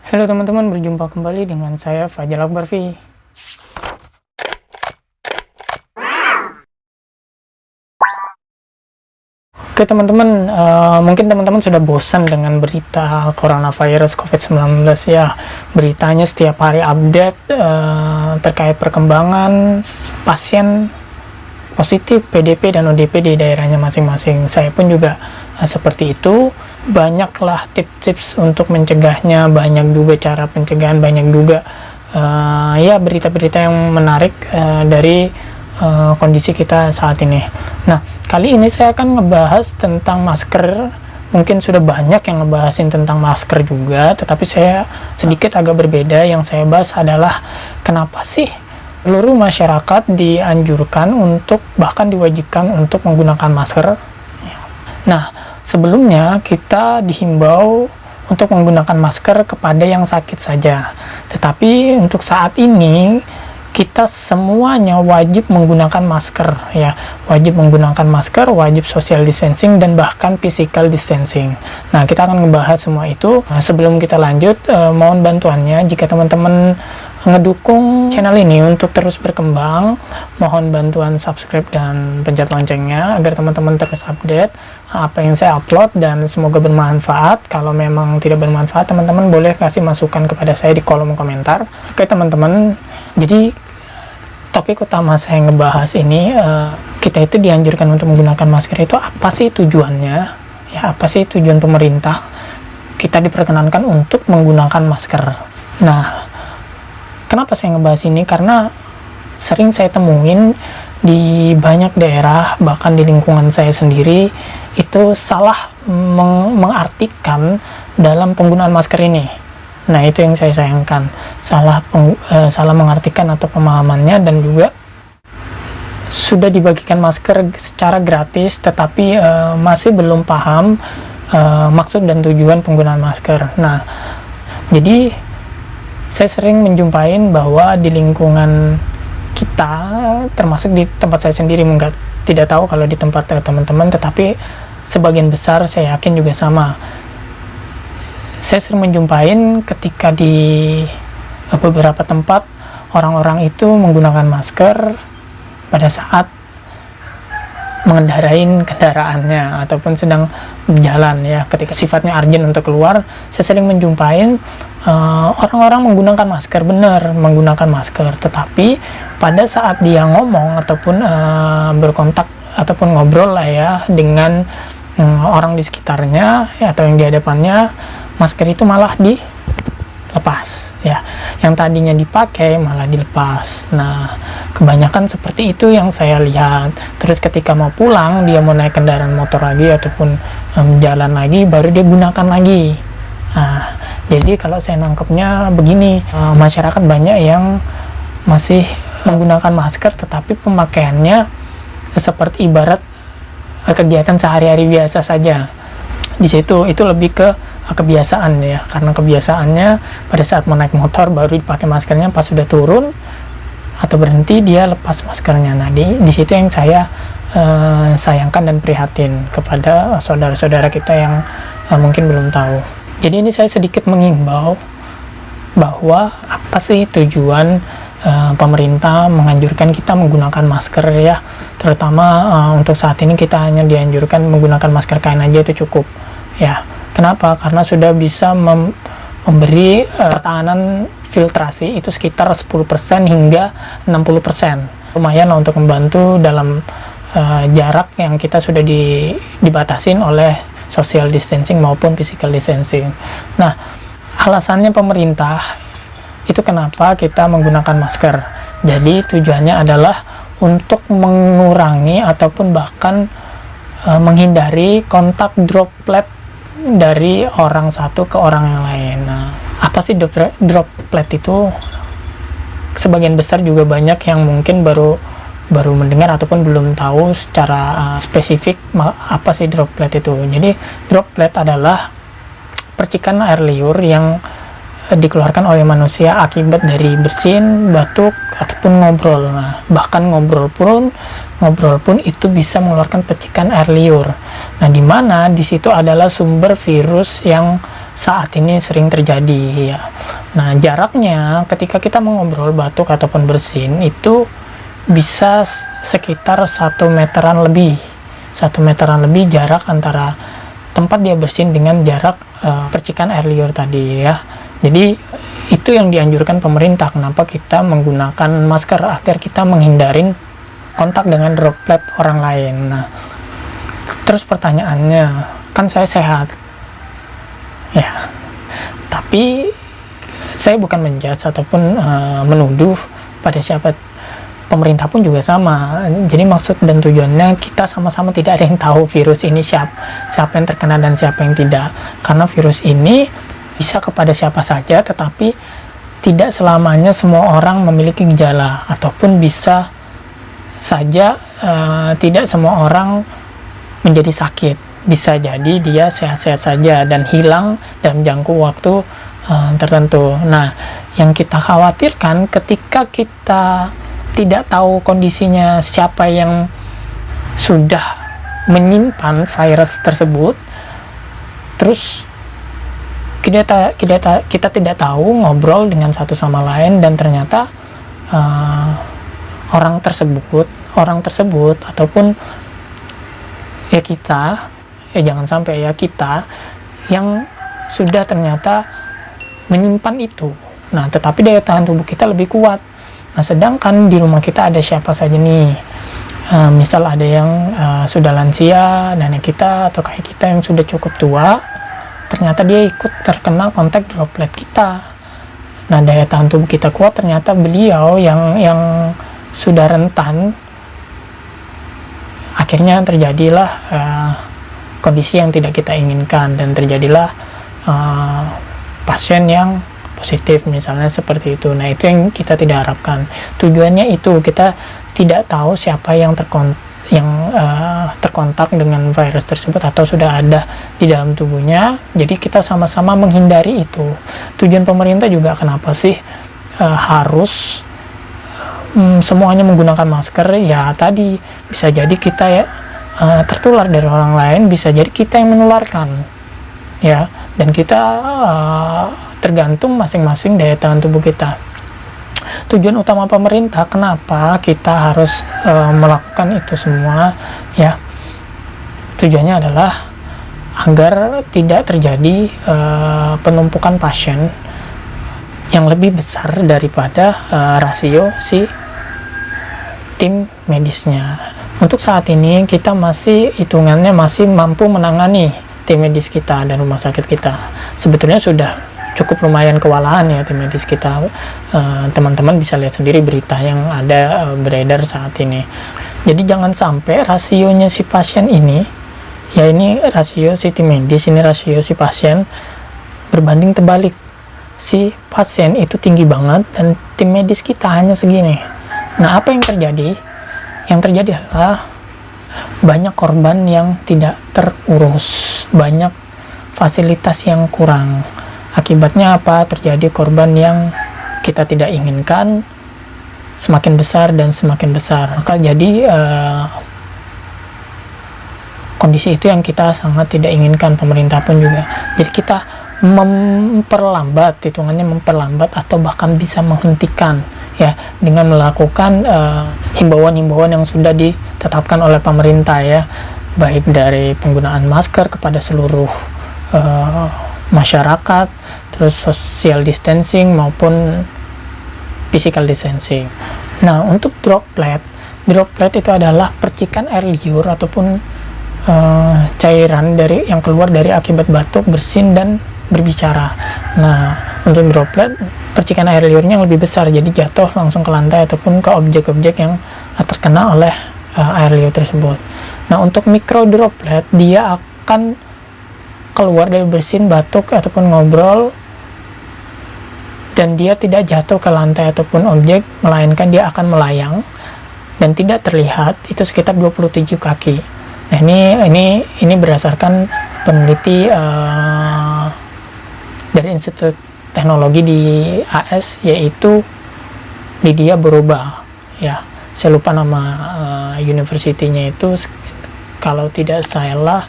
Halo teman-teman, berjumpa kembali dengan saya Fajar Akbarfi. Oke teman-teman, mungkin teman-teman sudah bosan dengan berita coronavirus COVID-19 ya. Beritanya setiap hari update terkait perkembangan pasien positif PDP dan ODP di daerahnya masing-masing. Saya pun juga seperti itu. Banyaklah tips-tips untuk mencegahnya, banyak juga cara pencegahan, banyak juga ya berita-berita yang menarik dari kondisi kita saat ini. Nah, kali ini saya akan ngebahas tentang masker. Mungkin sudah banyak yang ngebahasin tentang masker juga, tetapi saya sedikit agak berbeda. Yang saya bahas adalah kenapa sih seluruh masyarakat dianjurkan untuk, bahkan diwajibkan untuk menggunakan masker. Nah, sebelumnya kita dihimbau untuk menggunakan masker kepada yang sakit saja. Tetapi untuk saat ini kita semuanya wajib menggunakan masker ya, wajib menggunakan masker, wajib social distancing dan bahkan physical distancing. Nah, kita akan ngebahas semua itu. Nah, sebelum kita lanjut, mohon bantuannya jika teman-teman ngedukung channel ini untuk terus berkembang, mohon bantuan subscribe dan pencet loncengnya agar teman-teman terus update apa yang saya upload dan semoga bermanfaat. Kalau memang tidak bermanfaat, teman-teman boleh kasih masukan kepada saya di kolom komentar. Oke teman-teman, jadi topik utama saya ngebahas ini, kita itu dianjurkan untuk menggunakan masker itu apa sih tujuannya? Ya, apa sih tujuan pemerintah kita diperkenankan untuk menggunakan masker? Nah, kenapa saya ngebahas ini? Karena sering saya temuin di banyak daerah, bahkan di lingkungan saya sendiri, itu salah mengartikan dalam penggunaan masker ini. Nah, itu yang saya sayangkan, salah mengartikan atau pemahamannya, dan juga sudah dibagikan masker secara gratis, tetapi masih belum paham maksud dan tujuan penggunaan masker. Nah, jadi saya sering menjumpain bahwa di lingkungan kita, termasuk di tempat saya sendiri, tidak tahu kalau di tempat teman-teman, tetapi sebagian besar saya yakin juga sama. Saya sering menjumpain ketika di beberapa tempat orang-orang itu menggunakan masker pada saat mengendarai kendaraannya ataupun sedang berjalan ya, ketika sifatnya urgent untuk keluar. Saya sering menjumpain orang-orang menggunakan masker, benar menggunakan masker, tetapi pada saat dia ngomong ataupun berkontak ataupun ngobrol lah ya dengan orang di sekitarnya ya, atau yang di hadapannya, masker itu malah dilepas ya, yang tadinya dipakai malah dilepas. Nah, kebanyakan seperti itu yang saya lihat. Terus ketika mau pulang, dia mau naik kendaraan motor lagi ataupun jalan lagi, baru dia gunakan lagi. Nah, jadi kalau saya nangkepnya begini, masyarakat banyak yang masih menggunakan masker, tetapi pemakaiannya seperti ibarat kegiatan sehari-hari biasa saja. Di situ itu lebih ke kebiasaan ya, karena kebiasaannya pada saat mau naik motor baru dipakai maskernya, pas sudah turun atau berhenti dia lepas maskernya. Nah, di situ yang saya sayangkan dan prihatin kepada saudara-saudara kita yang mungkin belum tahu. Jadi ini saya sedikit mengimbau bahwa apa sih tujuan pemerintah menganjurkan kita menggunakan masker ya, terutama untuk saat ini kita hanya dianjurkan menggunakan masker kain aja, itu cukup ya. Kenapa? Karena sudah bisa memberi pertahanan filtrasi itu sekitar 10% hingga 60%. Lumayan untuk membantu dalam jarak yang kita sudah dibatasin oleh social distancing maupun physical distancing. Nah, alasannya pemerintah itu kenapa kita menggunakan masker. Jadi tujuannya adalah untuk mengurangi ataupun bahkan menghindari kontak droplet dari orang satu ke orang yang lain. Nah, apa sih droplet itu? Sebagian besar juga banyak yang mungkin baru mendengar ataupun belum tahu secara spesifik apa sih droplet itu. Jadi droplet adalah percikan air liur yang dikeluarkan oleh manusia akibat dari bersin, batuk, ataupun ngobrol. Nah, bahkan ngobrol pun itu bisa mengeluarkan percikan air liur. Nah, di mana di situ adalah sumber virus yang saat ini sering terjadi ya. Nah, jaraknya ketika kita mengobrol, batuk ataupun bersin itu bisa sekitar 1 meteran lebih jarak antara tempat dia bersin dengan jarak percikan air liur tadi ya. Jadi itu yang dianjurkan pemerintah, kenapa kita menggunakan masker agar kita menghindarin kontak dengan droplet orang lain. Nah, terus pertanyaannya, kan saya sehat ya, tapi saya bukan menjudge ataupun menuduh pada siapa. Pemerintah pun juga sama. Jadi maksud dan tujuannya kita sama-sama tidak ada yang tahu virus ini siapa yang terkena dan siapa yang tidak. Karena virus ini bisa kepada siapa saja, tetapi tidak selamanya semua orang memiliki gejala, ataupun bisa saja tidak semua orang menjadi sakit. Bisa jadi dia sehat-sehat saja dan hilang dalam jangka waktu tertentu. Nah, yang kita khawatirkan ketika kita tidak tahu kondisinya siapa yang sudah menyimpan virus tersebut, terus kita tidak tahu ngobrol dengan satu sama lain, dan ternyata orang tersebut ataupun ya kita, jangan sampai ya kita yang sudah ternyata menyimpan itu. Nah, tetapi daya tahan tubuh kita lebih kuat. Nah, sedangkan di rumah kita ada siapa saja nih, misal ada yang sudah lansia, nenek kita atau kakek kita yang sudah cukup tua, ternyata dia ikut terkena kontak droplet kita. Nah, daya tahan tubuh kita kuat, ternyata beliau yang sudah rentan, akhirnya terjadilah kondisi yang tidak kita inginkan, dan terjadilah pasien yang positif misalnya seperti itu. Nah, itu yang kita tidak harapkan. Tujuannya itu kita tidak tahu siapa yang terkontak dengan virus tersebut atau sudah ada di dalam tubuhnya. Jadi kita sama-sama menghindari itu. Tujuan pemerintah juga kenapa sih harus semuanya menggunakan masker? Ya tadi bisa jadi kita tertular dari orang lain, bisa jadi kita yang menularkan ya, dan kita tergantung masing-masing daya tahan tubuh kita. Tujuan utama pemerintah kenapa kita harus melakukan itu semua ya, tujuannya adalah agar tidak terjadi penumpukan pasien yang lebih besar daripada rasio si tim medisnya. Untuk saat ini kita masih hitungannya masih mampu menangani tim medis kita dan rumah sakit kita. Sebetulnya sudah cukup lumayan kewalahan ya tim medis kita. Teman-teman bisa lihat sendiri berita yang ada beredar saat ini. Jadi jangan sampai rasionya si pasien ini, ya ini rasio si tim medis, ini rasio si pasien, berbanding terbalik. Si pasien itu tinggi banget dan tim medis kita hanya segini. Nah, apa yang terjadi? Yang terjadi adalah banyak korban yang tidak terurus, banyak fasilitas yang kurang. Akibatnya apa? Terjadi korban yang kita tidak inginkan, semakin besar dan semakin besar. Maka jadi kondisi itu yang kita sangat tidak inginkan, pemerintah pun juga. Jadi kita hitungannya memperlambat atau bahkan bisa menghentikan ya, dengan melakukan himbauan-himbauan yang sudah ditetapkan oleh pemerintah ya, baik dari penggunaan masker kepada seluruh masyarakat, terus social distancing maupun physical distancing. Nah, untuk droplet itu adalah percikan air liur ataupun cairan yang keluar dari akibat batuk, bersin, dan berbicara. Nah, untuk droplet, percikan air liurnya yang lebih besar, jadi jatuh langsung ke lantai ataupun ke objek-objek yang terkena oleh air liur tersebut. Nah, untuk mikro droplet, dia akan keluar dari bersin, batuk, ataupun ngobrol, dan dia tidak jatuh ke lantai ataupun objek, melainkan dia akan melayang dan tidak terlihat, itu sekitar 27 kaki. Nah, ini berdasarkan peneliti dari Institut Teknologi di AS, yaitu Lydia Boroba ya, saya lupa nama universitinya itu, kalau tidak salah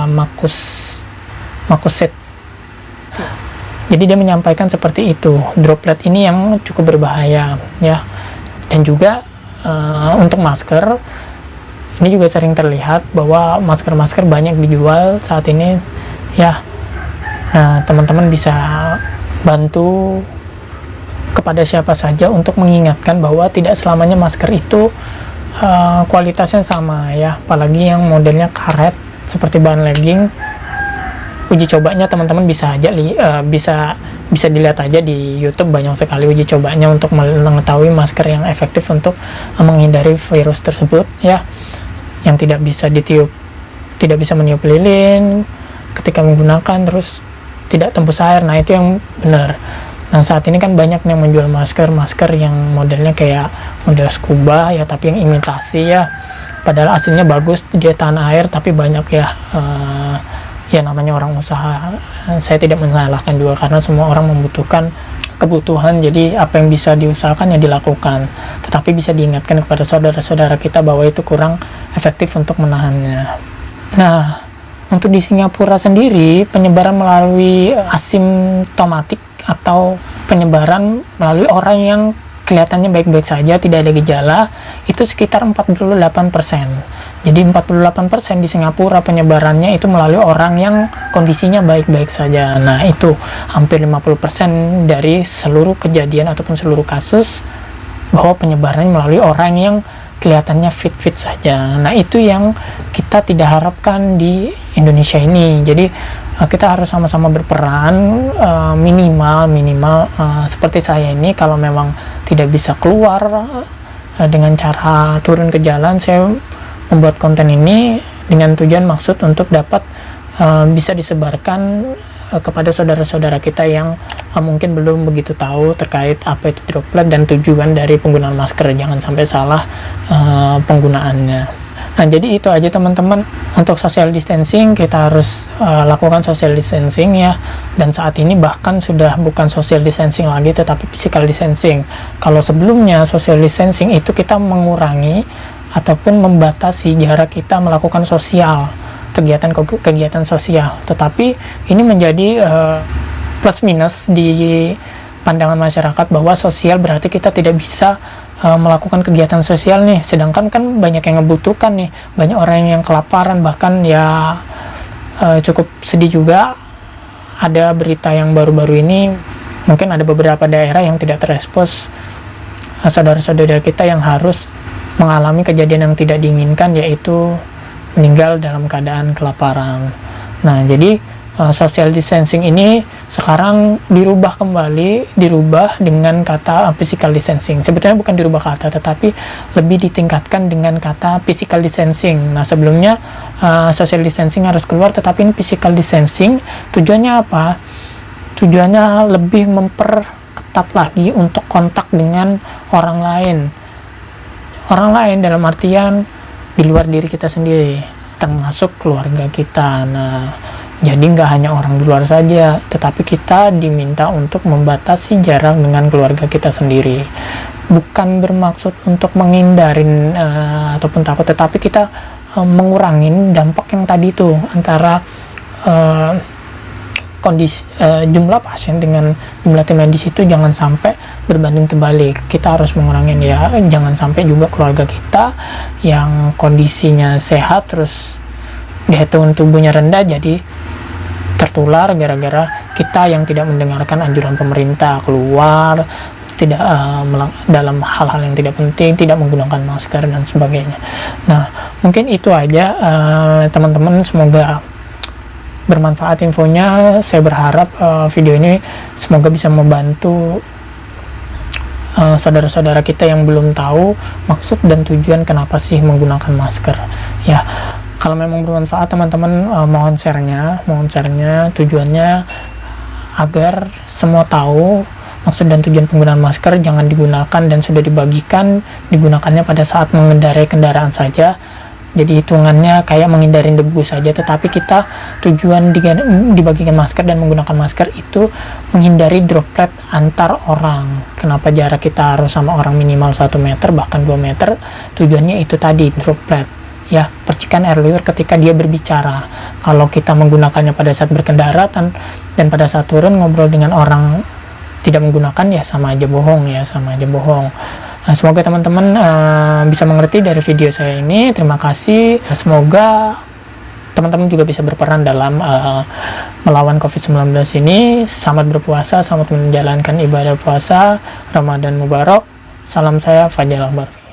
Massachusetts Jadi dia menyampaikan seperti itu, droplet ini yang cukup berbahaya ya. Dan juga untuk masker, ini juga sering terlihat bahwa masker-masker banyak dijual saat ini ya. Nah, teman-teman bisa bantu kepada siapa saja untuk mengingatkan bahwa tidak selamanya masker itu kualitasnya sama ya, apalagi yang modelnya karet seperti bahan legging. Uji cobanya teman-teman bisa aja bisa dilihat aja di YouTube, banyak sekali uji cobanya untuk mengetahui masker yang efektif untuk menghindari virus tersebut ya, yang tidak bisa ditiup, tidak bisa meniup lilin ketika menggunakan, terus tidak tembus air. Nah, itu yang benar. Nah, saat ini kan banyak yang menjual masker yang modelnya kayak model scuba ya, tapi yang imitasi ya, padahal aslinya bagus, dia tahan air, tapi banyak ya ya namanya orang usaha. Saya tidak menyalahkan juga, karena semua orang membutuhkan kebutuhan, jadi apa yang bisa diusahakan ya dilakukan, tetapi bisa diingatkan kepada saudara-saudara kita bahwa itu kurang efektif untuk menahannya. Nah, untuk di Singapura sendiri, penyebaran melalui asimptomatik atau penyebaran melalui orang yang kelihatannya baik-baik saja, tidak ada gejala, itu sekitar 48%. Jadi 48% di Singapura penyebarannya itu melalui orang yang kondisinya baik-baik saja. Nah, itu hampir 50% dari seluruh kejadian ataupun seluruh kasus, bahwa penyebarannya melalui orang yang kelihatannya fit-fit saja. Nah, itu yang kita tidak harapkan di Indonesia ini. Jadi kita harus sama-sama berperan, minimal seperti saya ini, kalau memang tidak bisa keluar dengan cara turun ke jalan, saya membuat konten ini dengan tujuan maksud untuk dapat bisa disebarkan kepada saudara-saudara kita yang mungkin belum begitu tahu terkait apa itu droplet dan tujuan dari penggunaan masker. Jangan sampai salah penggunaannya. Nah, jadi itu aja teman-teman. Untuk social distancing, kita harus lakukan social distancing ya. Dan saat ini bahkan sudah bukan social distancing lagi, tetapi physical distancing. Kalau sebelumnya social distancing itu kita mengurangi ataupun membatasi jarak kita melakukan sosial, kegiatan sosial. Tetapi ini menjadi plus minus di pandangan masyarakat, bahwa sosial berarti kita tidak bisa melakukan kegiatan sosial nih, sedangkan kan banyak yang ngebutuhkan nih, banyak orang yang kelaparan, bahkan ya cukup sedih juga ada berita yang baru-baru ini, mungkin ada beberapa daerah yang tidak terekspos saudara-saudara kita yang harus mengalami kejadian yang tidak diinginkan, yaitu meninggal dalam keadaan kelaparan. Nah, jadi social distancing ini sekarang dirubah dengan kata physical distancing. Sebetulnya bukan dirubah kata, tetapi lebih ditingkatkan dengan kata physical distancing. Nah, sebelumnya social distancing harus keluar, tetapi ini physical distancing. Tujuannya apa? Tujuannya lebih memperketat lagi untuk kontak dengan orang lain. Orang lain dalam artian di luar diri kita sendiri, termasuk keluarga kita. Nah, jadi nggak hanya orang di luar saja, tetapi kita diminta untuk membatasi jarak dengan keluarga kita sendiri. Bukan bermaksud untuk menghindarin ataupun takut, tetapi kita mengurangin dampak yang tadi itu, antara kondisi jumlah pasien dengan jumlah tim medis itu jangan sampai berbanding terbalik. Kita harus mengurangi ya, jangan sampai juga keluarga kita yang kondisinya sehat terus daya tahan tubuhnya rendah jadi tertular gara-gara kita yang tidak mendengarkan anjuran pemerintah, keluar tidak dalam hal-hal yang tidak penting, tidak menggunakan masker dan sebagainya. Nah, mungkin itu aja teman-teman, semoga bermanfaat infonya. Saya berharap video ini semoga bisa membantu saudara-saudara kita yang belum tahu maksud dan tujuan kenapa sih menggunakan masker ya. Kalau memang bermanfaat teman-teman, mohon share-nya, tujuannya agar semua tahu maksud dan tujuan penggunaan masker. Jangan digunakan dan sudah digunakannya pada saat mengendarai kendaraan saja, jadi hitungannya kayak menghindari debu saja. Tetapi kita tujuan dibagikan masker dan menggunakan masker itu menghindari droplet antar orang. Kenapa jarak kita harus sama orang minimal 1 meter bahkan 2 meter? Tujuannya itu tadi, droplet ya percikan air liur ketika dia berbicara. Kalau kita menggunakannya pada saat berkendara dan pada saat turun ngobrol dengan orang tidak menggunakan, ya sama aja bohong. Nah, semoga teman-teman bisa mengerti dari video saya ini. Terima kasih. Semoga teman-teman juga bisa berperan dalam melawan COVID-19 ini. Selamat berpuasa, selamat menjalankan ibadah puasa. Ramadan Mubarak. Salam saya Fajar Akbar.